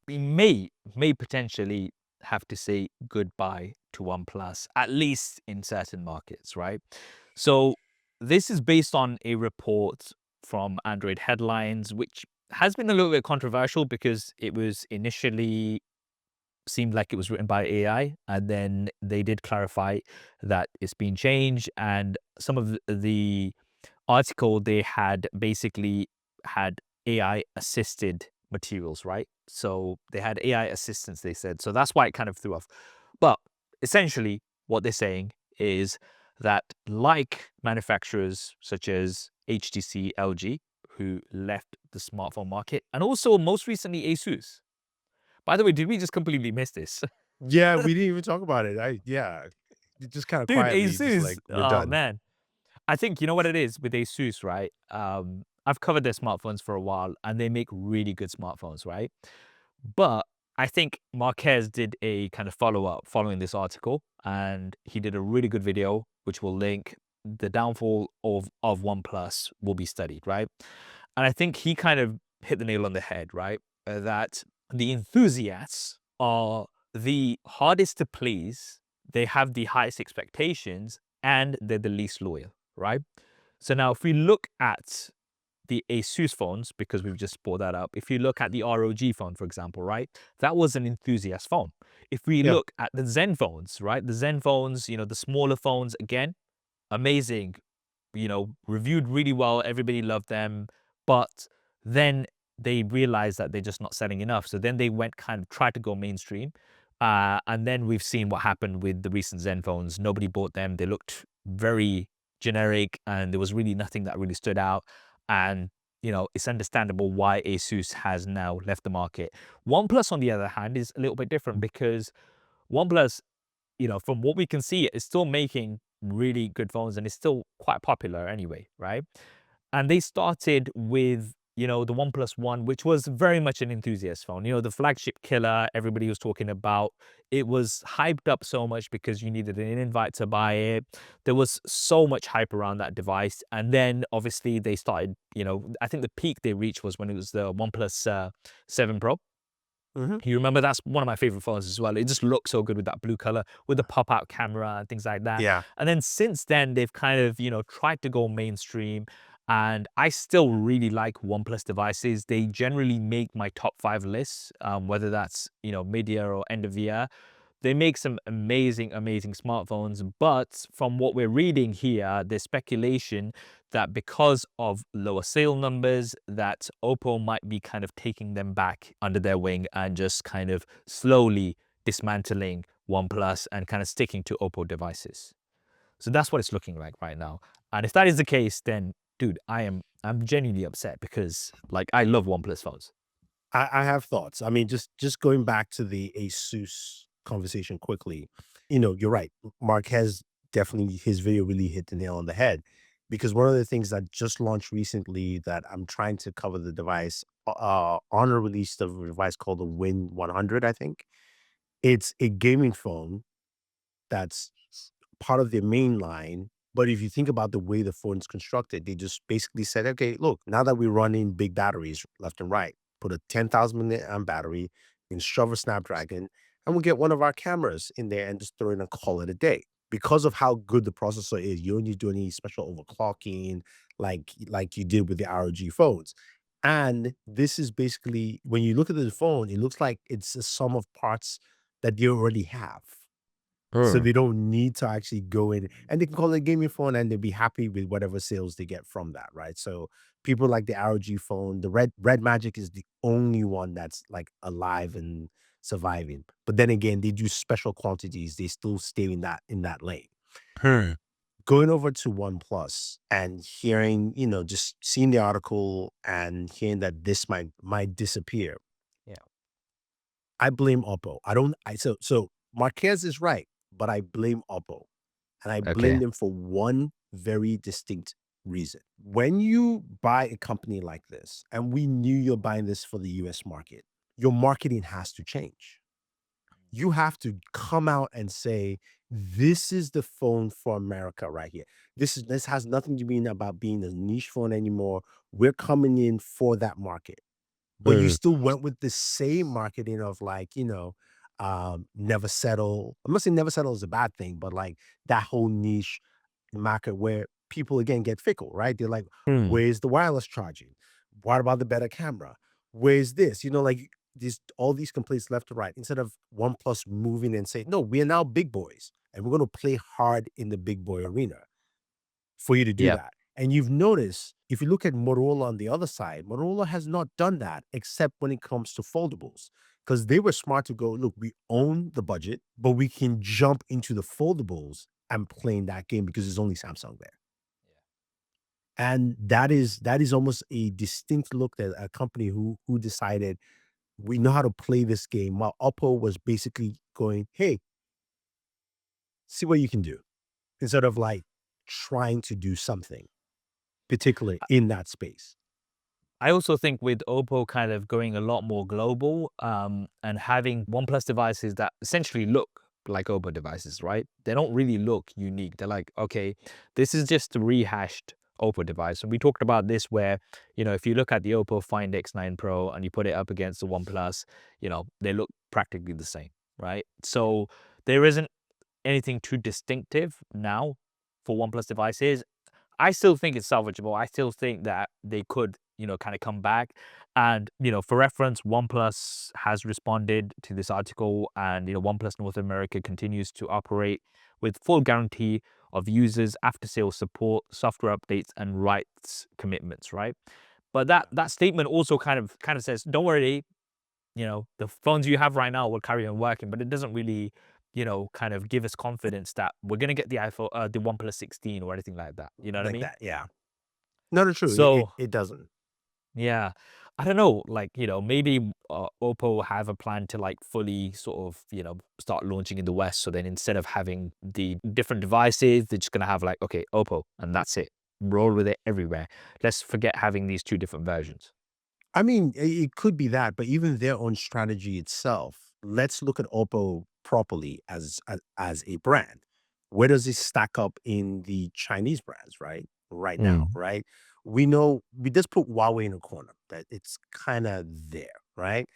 we may potentially have to say goodbye to OnePlus, at least in certain markets, right? So this is based on a report from Android Headlines, which has been a little bit controversial because it was initially seemed like it was written by AI, and then they did clarify that it's been changed. And some of the article, they had basically had AI assisted materials, right? So they had AI assistants, they said. So that's why it kind of threw off. But essentially, what they're saying is that, like manufacturers such as HTC, LG, who left the smartphone market, and also most recently ASUS. By the way, did we just completely miss this? Yeah, we didn't even talk about it. Just kind of Dude, quietly, just ASUS, like we're oh done. man. I think you know what it is with ASUS, right? I've covered their smartphones for a while and they make really good smartphones, right? But I think Marquez did a kind of follow-up following this article, and he did a really good video, which will link. The downfall of OnePlus will be studied, right? And I think he kind of hit the nail on the head, right? That the enthusiasts are the hardest to please, they have the highest expectations, and they're the least loyal, right? So now if we look at the ASUS phones, because we've just brought that up, if you look at the ROG phone, for example, right, that was an enthusiast phone. If we Yeah. look at the Zen phones, right, the Zen phones, the smaller phones, again, amazing, reviewed really well. Everybody loved them. But then they realized that they're just not selling enough. So then they went kind of tried to go mainstream. And then we've seen what happened with the recent Zen phones. Nobody bought them. They looked very generic and there was really nothing that really stood out. And, it's understandable why ASUS has now left the market. OnePlus, on the other hand, is a little bit different because OnePlus, from what we can see, it's still making really good phones and it's still quite popular anyway, right? And they started with, the OnePlus One, which was very much an enthusiast phone, the flagship killer everybody was talking about. It was hyped up so much because you needed an invite to buy it. There was so much hype around that device. And then obviously they started, I think the peak they reached was when it was the OnePlus 7 Pro. Hmm. You remember that's one of my favorite phones as well. It just looks so good with that blue color, with the pop-out camera and things like that. Yeah. And then since then, they've kind of, tried to go mainstream. And I still really like OnePlus devices. They generally make my top 5 lists, whether that's, mid-year or end of year. They make some amazing, amazing smartphones, but from what we're reading here, there's speculation that because of lower sale numbers, that OPPO might be kind of taking them back under their wing and just kind of slowly dismantling OnePlus and kind of sticking to OPPO devices. So that's what it's looking like right now. And if that is the case, then dude, I'm genuinely upset because like I love OnePlus phones. I have thoughts. I mean, just going back to the ASUS conversation quickly, you're right. Marquez definitely his video really hit the nail on the head because one of the things that just launched recently that I'm trying to cover the device on a release of a device called the Win 100, I think. It's a gaming phone that's part of their main line. But if you think about the way the phone's constructed, they just basically said, okay, look, now that we're running big batteries left and right, put a 10,000 milliamp battery, and shove a Snapdragon, and we'll get one of our cameras in there and just throw in and call it a day. Because of how good the processor is, you don't need to do any special overclocking like you did with the ROG phones. And this is basically when you look at the phone, it looks like it's a sum of parts that they already have. So Hmm. they don't need to actually go in and they can call it a gaming phone and they'll be happy with whatever sales they get from that, right? So people like the ROG phone, the Red Magic is the only one that's like alive and surviving. But then again, they do special quantities. They still stay in that lane. Hmm. Going over to OnePlus and hearing, just seeing the article and hearing that this might disappear. Yeah. I blame Oppo. I don't I so Marquez is right, but I blame Oppo. And I blame Okay. them for one very distinct reason. When you buy a company like this, and we knew you're buying this for the US market, your marketing has to change. You have to come out and say, this is the phone for America right here. This has nothing to be about being a niche phone anymore. We're coming in for that market. but you still went with the same marketing of like, never settle. I'm not saying never settle is a bad thing, but like that whole niche market where people again get fickle, right? They're like, Mm. where's the wireless charging? What about the better camera? Where's this? Like these all these complaints left to right. Instead of OnePlus moving and saying, no, we are now big boys and we're going to play hard in the big boy arena for you to do Yeah. that. And you've noticed, if you look at Motorola on the other side, Motorola has not done that except when it comes to foldables. Because they were smart to go, look, we own the budget, but we can jump into the foldables and play in that game because there's only Samsung there. And that is almost a distinct look at a company who decided we know how to play this game. While OPPO was basically going, hey, see what you can do, instead of like trying to do something, particularly in that space. I also think with OPPO kind of going a lot more global, and having OnePlus devices that essentially look like OPPO devices, right? They don't really look unique. They're like, okay, this is just a rehashed OPPO device. And we talked about this where, if you look at the OPPO Find X9 Pro and you put it up against the OnePlus, they look practically the same, right? So there isn't anything too distinctive now for OnePlus devices. I still think it's salvageable. I still think that they could, kind of come back. And, for reference, OnePlus has responded to this article and, OnePlus North America continues to operate with full guarantee of users after sales support, software updates, and rights commitments, right? But that statement also kind of says, don't worry, the phones you have right now will carry on working, but it doesn't really, kind of give us confidence that we're gonna get the the OnePlus 16 or anything like that. You know what I Like mean? that, yeah. No, no, true. It it So it doesn't. yeah, I don't know, like, maybe Oppo have a plan to like fully sort of, start launching in the West. So then instead of having the different devices, they're just gonna have like, okay, Oppo, and that's it. Roll with it everywhere. Let's forget having these two different versions. I mean, it could be that, but even their own strategy itself, let's look at Oppo properly as a brand. Where does it stack up in the Chinese brands, right? Right now, Mm, right? We know we just put Huawei in a corner, that it's kind of there, right?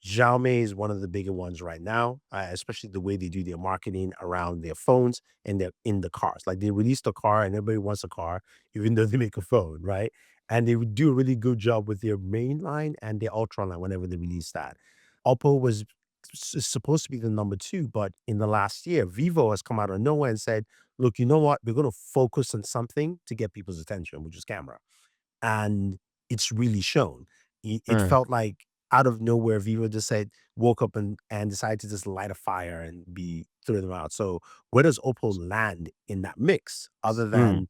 Xiaomi is one of the bigger ones right now, especially the way they do their marketing around their phones and they're in the cars. Like they released a car and everybody wants a car, even though they make a phone, right? And they would do a really good job with their main line and their ultra line whenever they release that. Oppo was supposed to be the number two, but in the last year, Vivo has come out of nowhere and said, "Look, you know what? We're going to focus on something to get people's attention, which is camera." And it's really shown. It mm, felt like out of nowhere, Vivo just said, woke up and decided to just light a fire and be throw them out. So where does Oppo land in that mix, other mm, than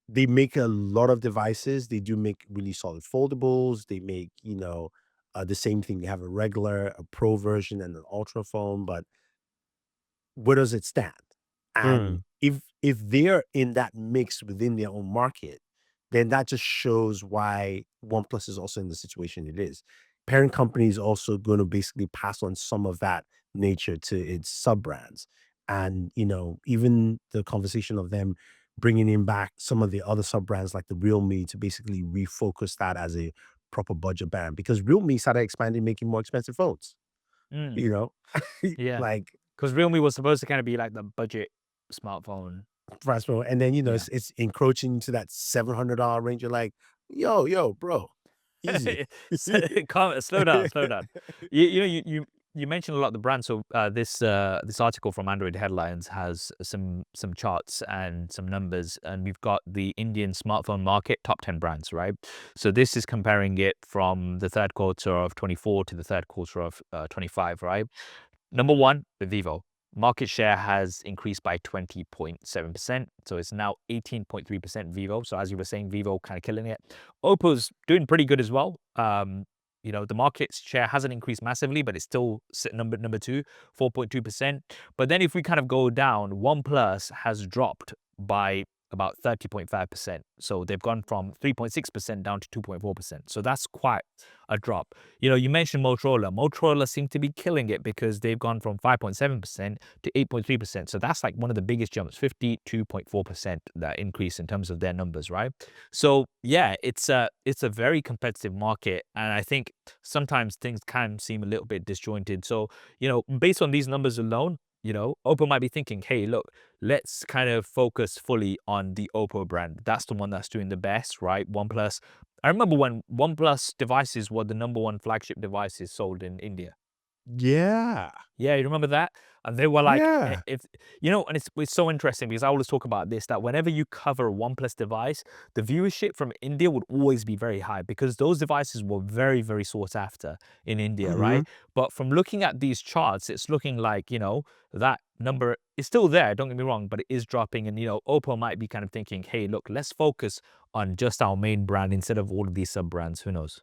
they make a lot of devices. They do make really solid foldables. They make, the same thing. They have a regular, a pro version, and an ultra phone, but where does it stand? And mm, if they're in that mix within their own market, then that just shows why OnePlus is also in the situation it is. Parent company is also going to basically pass on some of that nature to its sub brands. And, even the conversation of them bringing in back some of the other sub brands like the Realme to basically refocus that as a proper budget brand, because Realme started expanding, making more expensive phones, mm. you know, Yeah, like because Realme was supposed to kind of be like the budget smartphone. price point, and then, Yeah. it's encroaching into that $700 range. You're like, yo, bro, easy. So, slow down, slow down. You mentioned a lot of the brands. So this article from Android Headlines has some charts and some numbers, and we've got the Indian smartphone market top 10 brands, right? So this is comparing it from the third quarter of 24 to the third quarter of 25, right? Number one, Vivo. Market share has increased by 20.7%. So it's now 18.3% Vivo. So as you were saying, Vivo kind of killing it. Oppo's doing pretty good as well. The market share hasn't increased massively, but it's still number two, 4.2%. But then if we kind of go down, OnePlus has dropped by about 30.5%. So they've gone from 3.6% down to 2.4%. So that's quite a drop. You mentioned Motorola. Motorola seem to be killing it because they've gone from 5.7% to 8.3%. So that's like one of the biggest jumps, 52.4% that increase in terms of their numbers, right? So yeah, it's a very competitive market, and I think sometimes things can seem a little bit disjointed. So based on these numbers alone, OPPO might be thinking, hey, look, let's kind of focus fully on the OPPO brand. That's the one that's doing the best, right? OnePlus. I remember when OnePlus devices were the #1 flagship devices sold in India. Yeah. Yeah, you remember that? And they were like, Yeah. if and it's so interesting because I always talk about this, that whenever you cover a OnePlus device, the viewership from India would always be very high because those devices were very, very sought after in India, Mhm. right? But from looking at these charts, it's looking like, that number is still there, don't get me wrong, but it is dropping. And, OPPO might be kind of thinking, hey, look, let's focus on just our main brand instead of all of these sub brands. Who knows?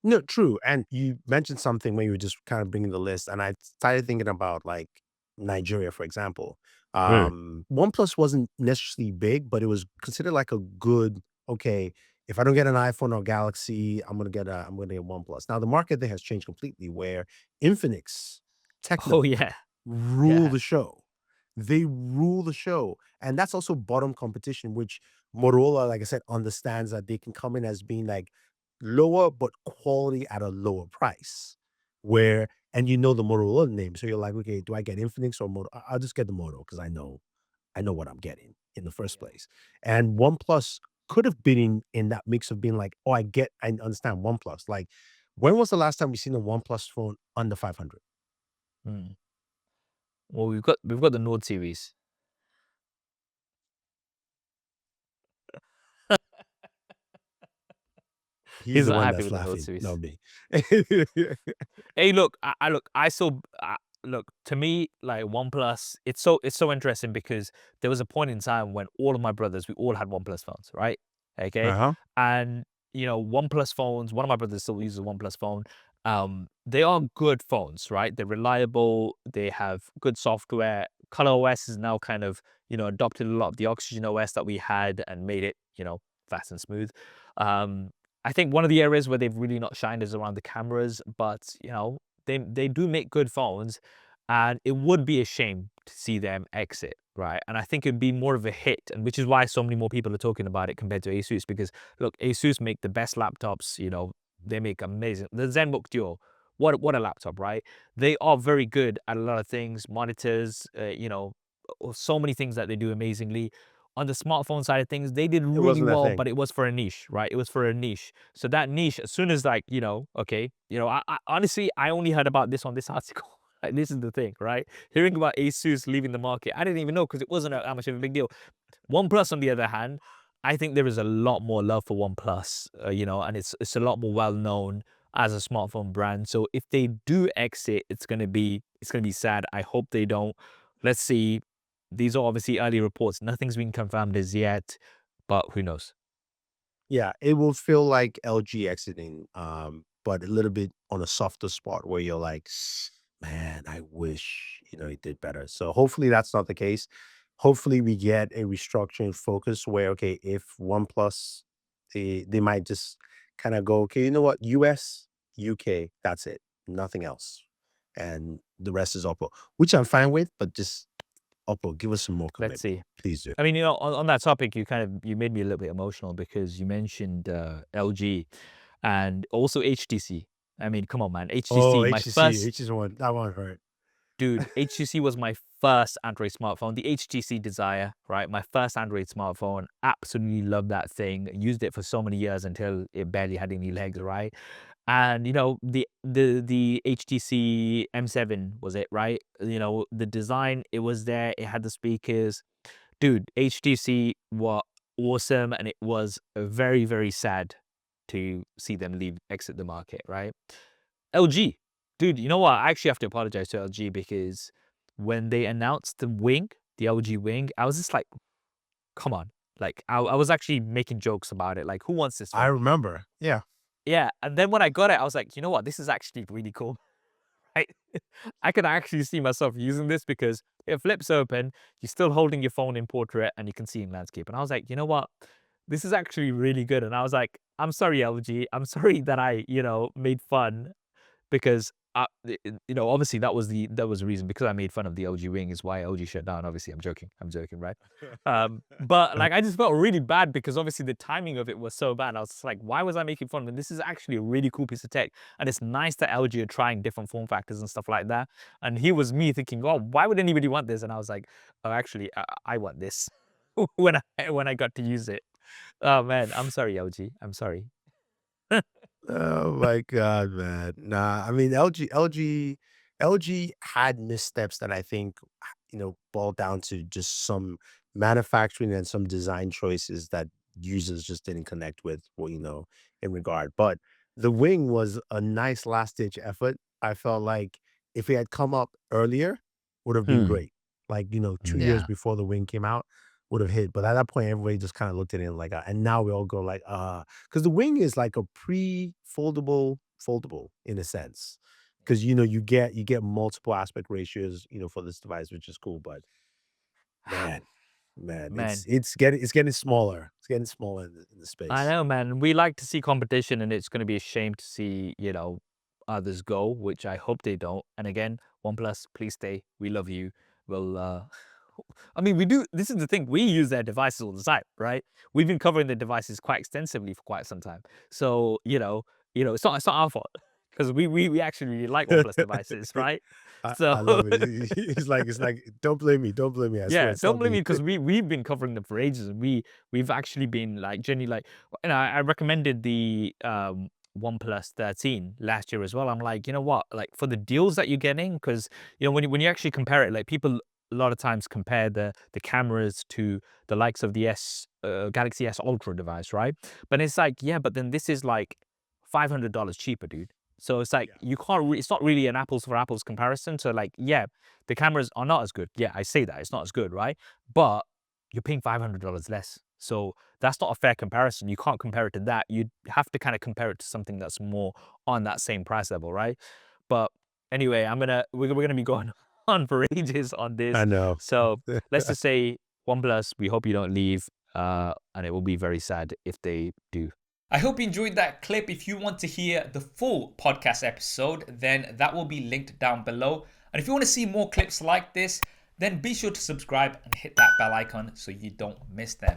No, true. And you mentioned something when you were just kind of bringing the list, and I started thinking about like Nigeria, for example. Mm. OnePlus wasn't necessarily big, but it was considered like a good, okay, if I don't get an iPhone or Galaxy, I'm gonna get OnePlus. Now the market there has changed completely where Infinix, Oh, Techno yeah. rule Yeah. the show. They rule the show. And that's also bottom competition, which Motorola, like I said, understands that they can come in as being like lower, but quality at a lower price. Where, and the Motorola name. So you're like, okay, do I get Infinix or Moto? I'll just get the Moto because I know what I'm getting in the first place. And OnePlus could have been in that mix of being like, oh, I understand OnePlus. Like, when was the last time we seen a OnePlus phone under 500? Mm. Well, we've got the Nord series. He's He's the not one happy that's with the Nord laughing, series. not me. Hey, look, I saw, look, to me, like OnePlus, it's so interesting because there was a point in time when all of my brothers, we all had OnePlus phones, right? Okay, Uh-huh. and OnePlus phones. One of my brothers still uses a OnePlus phone. They are good phones, right? They're reliable. They have good software. ColorOS is now kind of adopted a lot of the OxygenOS that we had and made it fast and smooth. Um, I think one of the areas where they've really not shined is around the cameras, but they do make good phones, and it would be a shame to see them exit, right? And I think it'd be more of a hit, and which is why so many more people are talking about it compared to ASUS. Because look, ASUS make the best laptops. They make amazing the ZenBook Duo. What a laptop, right? They are very good at a lot of things, monitors, so many things that they do amazingly. On the smartphone side of things, they did It really wasn't that well, thing. but it was for a niche, right? It was for a niche. So that niche, as soon as like, okay, I honestly, I only heard about this on this article. Like, this is the thing, right? Hearing about ASUS leaving the market, I didn't even know because it wasn't that much of a big deal. OnePlus, on the other hand, I think there is a lot more love for OnePlus, and it's a lot more well known as a smartphone brand. So if they do exit, it's gonna be sad. I hope they don't. Let's see. These are obviously early reports. Nothing's been confirmed as yet, but who knows? Yeah, it will feel like LG exiting, but a little bit on a softer spot where you're like, man, I wish, it did better. So hopefully that's not the case. Hopefully we get a restructuring focus where, okay, if OnePlus, they might just kind of go, okay, you know what, US, UK, that's it, nothing else. And the rest is Oppo, which I'm fine with, but just Oppo, give us some more Let's commitment. see. Please do. I mean, on that topic, you made me a little bit emotional because you mentioned LG and also HTC. I mean, come on, man. Oh, HTC, my HTC, first HTC one, that one hurt. dude, HTC was my first Android smartphone, the HTC Desire, right? My first Android smartphone. Absolutely loved that thing. Used it for so many years until it barely had any legs, right? And the HTC M7 was it, right? The design, it was there. It had the speakers. Dude, HTC were awesome, and it was very, very sad to see them exit the market, right? LG, dude, you know what? I actually have to apologize to LG because when they announced the LG Wing, I was just like, come on. Like, I was actually making jokes about it. Like, who wants this I phone? remember. Yeah. Yeah. And then when I got it, I was like, you know what? This is actually really cool, right? I could actually see myself using this because It flips open. You're still holding your phone in portrait, and you can see in landscape. And I was like, you know what? This is actually really good. And I was like, I'm sorry, LG. I'm sorry that I, made fun because obviously that was the reason because I made fun of the LG wing is why LG shut down. Obviously, I'm joking, right? But like I just felt really bad because obviously the timing of it was so bad. I was just like, why was I making fun of it? This is actually a really cool piece of tech, and it's nice that LG are trying different form factors and stuff like that. And here was me thinking, oh, why would anybody want this? And I was like, oh, actually, I want this when I got to use it. Oh man, I'm sorry, LG. I'm sorry. Oh my god, man. Nah, I mean, LG had missteps that I think, boiled down to just some manufacturing and some design choices that users just didn't connect with, well, in regard. But the wing was a nice last-ditch effort. I felt like if it had come up earlier, would have been Hmm. great. Like, 2 years Yeah. before the wing came out, would have hit. But at that point, everybody just kinda looked at it like, and now we all go like, 'cause the wing is like a pre-foldable foldable in a sense. 'Cause, you get multiple aspect ratios, for this device, which is cool, but man, man, it's Man, it's getting smaller. It's getting smaller in the I space. know, man. We like to see competition, and it's going to be a shame to see, others go, which I hope they don't. And again, OnePlus, please stay. We love you. We'll, I mean, we do. This is the thing. We use their devices all the time, right? We've been covering the devices quite extensively for quite some time. So, it's not our fault because we actually really like OnePlus devices, right? I So, love it. It's like, don't blame me, I swear yeah, it's don't not blame me me. because we've been covering them for ages, and we've actually been like genuinely like, and I recommended the OnePlus 13 last year as well. I'm like, you know what, like for the deals that you're getting, because when you actually compare it, like people a lot of times compare the cameras to the likes of the Galaxy S Ultra device, right? But it's like, yeah, but then this is like $500 cheaper, dude. So it's like Yeah. you can't. It's not really an apples for apples comparison. So like, yeah, the cameras are not as good. Yeah, I say that it's not as good, right? But you're paying $500 less. So that's not a fair comparison. You can't compare it to that. You have to kind of compare it to something that's more on that same price level, right? But anyway, we're gonna be going on for ages on this. I know. So let's just say OnePlus, we hope you don't leave, and it will be very sad if they do. I hope you enjoyed that clip. If you want to hear the full podcast episode, then that will be linked down below. And if you want to see more clips like this, then be sure to subscribe and hit that bell icon so you don't miss them.